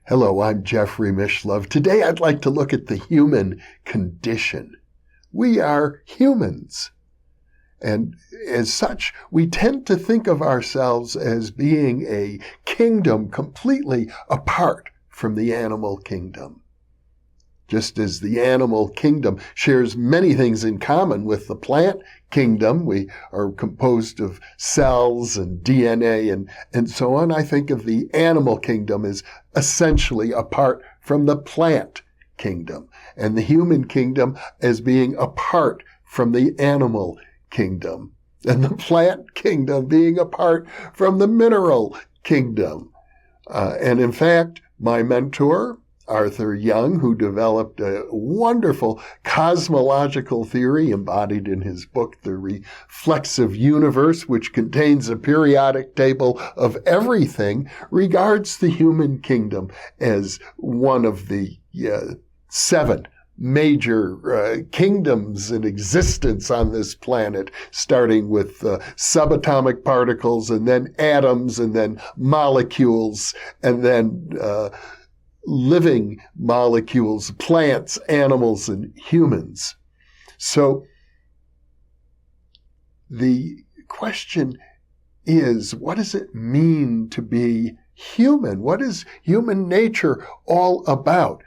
Hello, I'm Jeffrey Mishlove. Today I'd like to look at the human condition. We are humans. And as such, we tend to think of ourselves as being a kingdom completely apart from the animal kingdom. Just as the animal kingdom shares many things in common with the plant kingdom, we are composed of cells and DNA and so on. I think of the animal kingdom as essentially apart from the plant kingdom, and the human kingdom as being apart from the animal kingdom, and the plant kingdom being apart from the mineral kingdom. And in fact, my mentor, Arthur Young, who developed a wonderful cosmological theory embodied in his book, The Reflexive Universe, which contains a periodic table of everything, regards the human kingdom as one of the 7 major kingdoms in existence on this planet, starting with subatomic particles, and then atoms, and then molecules, and then living molecules, plants, animals, and humans. So the question is, what does it mean to be human? What is human nature all about?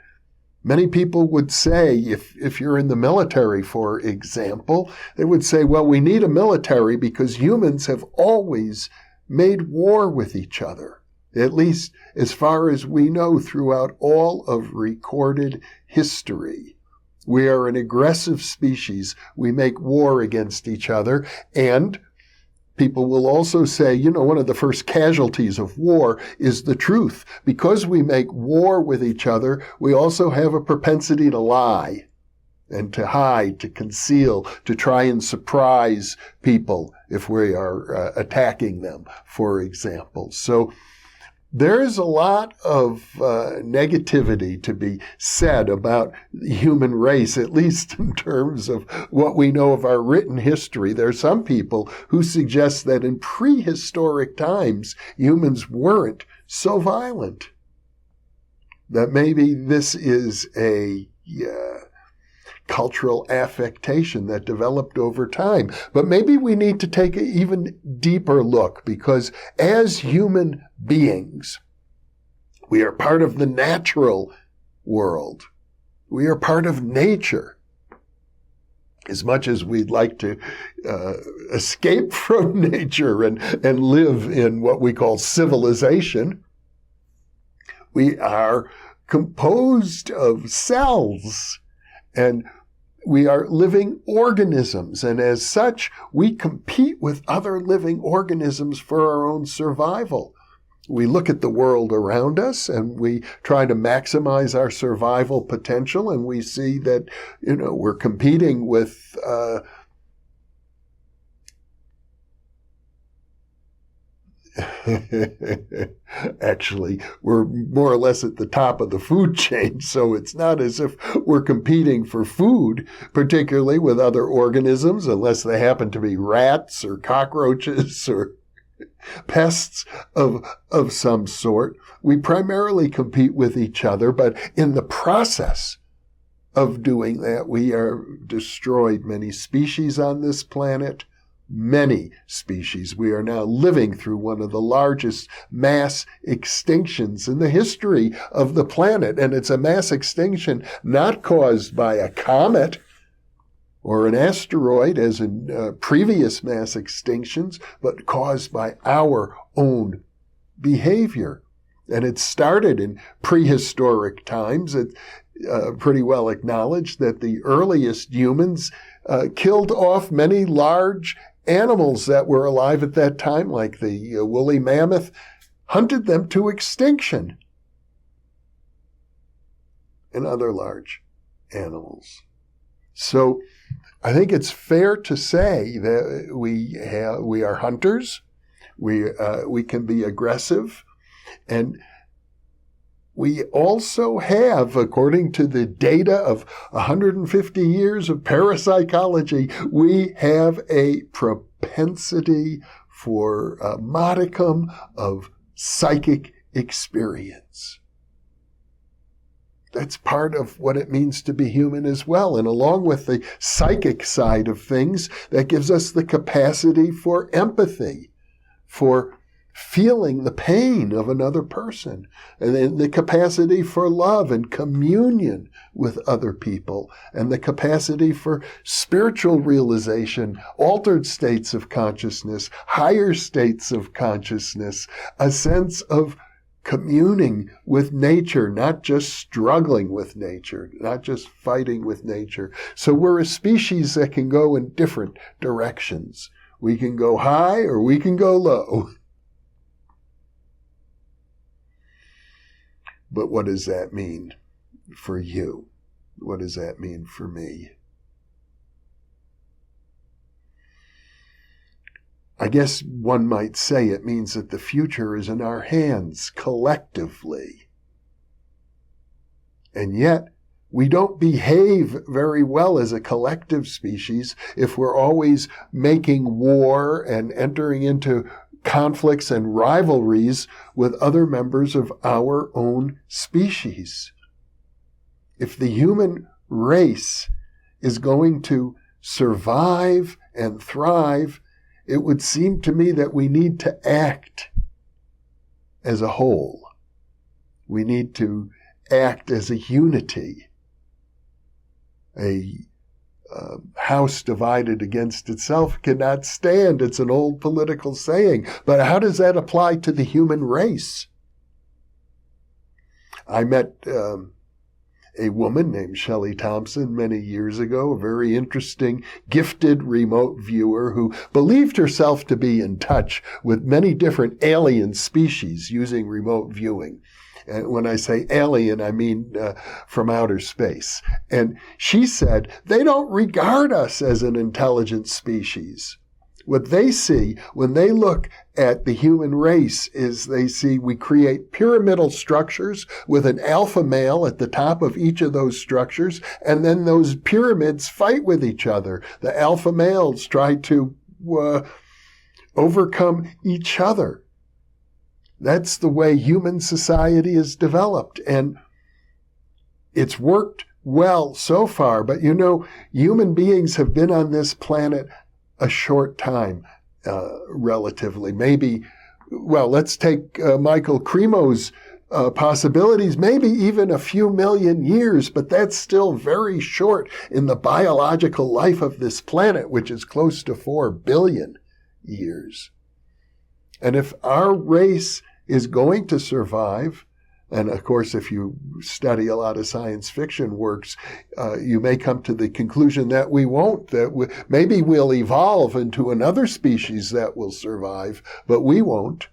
Many people would say, if you're in the military, for example, they would say, well, we need a military because humans have always made war with each other. At least as far as we know throughout all of recorded history. We are an aggressive species. We make war against each other. And people will also say, one of the first casualties of war is the truth. Because we make war with each other, we also have a propensity to lie and to hide, to conceal, to try and surprise people if we are attacking them, for example. So there's a lot of negativity to be said about the human race, at least in terms of what we know of our written history. There are some people who suggest that in prehistoric times, humans weren't so violent. That maybe this is a cultural affectation that developed over time. But maybe we need to take an even deeper look, because as human beings, we are part of the natural world. We are part of nature. As much as we'd like to escape from nature and live in what we call civilization, we are composed of cells, and we are living organisms, and as such, we compete with other living organisms for our own survival. We look at the world around us and we try to maximize our survival potential, and we see that, we're competing with actually, we're more or less at the top of the food chain, so it's not as if we're competing for food, particularly with other organisms, unless they happen to be rats or cockroaches or pests of some sort. We primarily compete with each other, but in the process of doing that, we are destroyed many species on this planet. Many species. We are now living through one of the largest mass extinctions in the history of the planet. And it's a mass extinction not caused by a comet or an asteroid, as in previous mass extinctions, but caused by our own behavior. And it started in prehistoric times. It's pretty well acknowledged that the earliest humans killed off many large animals that were alive at that time, like the woolly mammoth, hunted them to extinction, and other large animals. So I think it's fair to say that we are hunters, we can be aggressive, and we also have, according to the data of 150 years of parapsychology, we have a propensity for a modicum of psychic experience. That's part of what it means to be human as well. And along with the psychic side of things, that gives us the capacity for empathy, for feeling the pain of another person, and then the capacity for love and communion with other people, and the capacity for spiritual realization, altered states of consciousness, higher states of consciousness, a sense of communing with nature, not just struggling with nature, not just fighting with nature. So we're a species that can go in different directions. We can go high or we can go low. But what does that mean for you? What does that mean for me? I guess one might say it means that the future is in our hands collectively. And yet, we don't behave very well as a collective species if we're always making war and entering into conflicts and rivalries with other members of our own species. If the human race is going to survive and thrive, it would seem to me that we need to act as a whole. We need to act as a unity. A house divided against itself cannot stand. It's an old political saying. But how does that apply to the human race? I met a woman named Shelley Thompson many years ago, a very interesting, gifted remote viewer who believed herself to be in touch with many different alien species using remote viewing. And when I say alien, I mean from outer space. And she said, they don't regard us as an intelligent species. What they see when they look at the human race is they see we create pyramidal structures with an alpha male at the top of each of those structures, and then those pyramids fight with each other. The alpha males try to overcome each other. That's the way human society is developed, and it's worked well so far. But you know, human beings have been on this planet a short time, relatively. Maybe, well, let's take Michael Cremo's possibilities, maybe even a few million years, but that's still very short in the biological life of this planet, which is close to 4 billion years. And if our race is going to survive, and of course, if you study a lot of science fiction works, you may come to the conclusion that we won't, that maybe we'll evolve into another species that will survive, but we won't.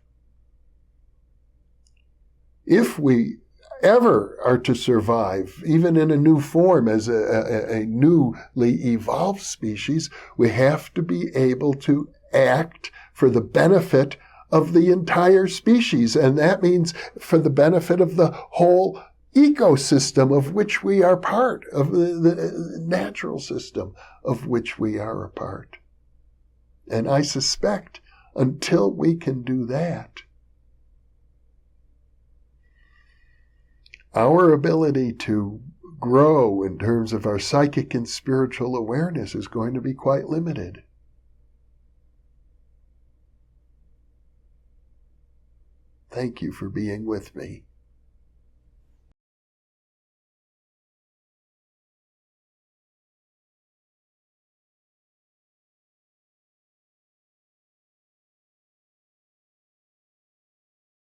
If we ever are to survive, even in a new form as a newly evolved species, we have to be able to act for the benefit of the entire species, and that means for the benefit of the whole ecosystem of which we are part, of the natural system of which we are a part. And I suspect until we can do that, our ability to grow in terms of our psychic and spiritual awareness is going to be quite limited. Thank you for being with me.